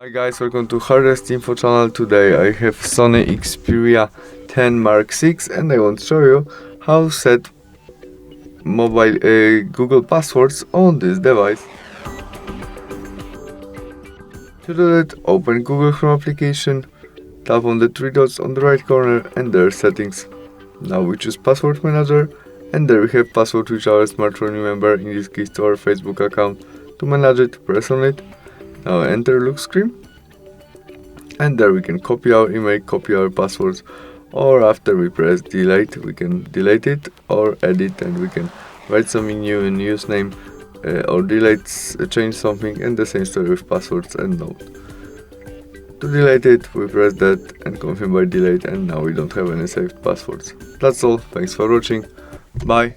Hi guys, welcome to Hardest Info channel. Today I have Sony Xperia 10 Mark 6 and I want to show you how to set mobile Google passwords on this device. To do that, open Google Chrome application, tap on the three dots on the right corner and there settings. Now we choose password manager and there we have password which our smartphone remember, in this case to our Facebook account. To manage it, press on it. Now enter lock screen. And there we can copy our email, copy our passwords, or after we press delete, we can delete it or edit, and we can write something new in username or delete, change something, and the same story with passwords and note. To delete it, we press that and confirm by delete, and now we don't have any saved passwords. That's all, thanks for watching, bye.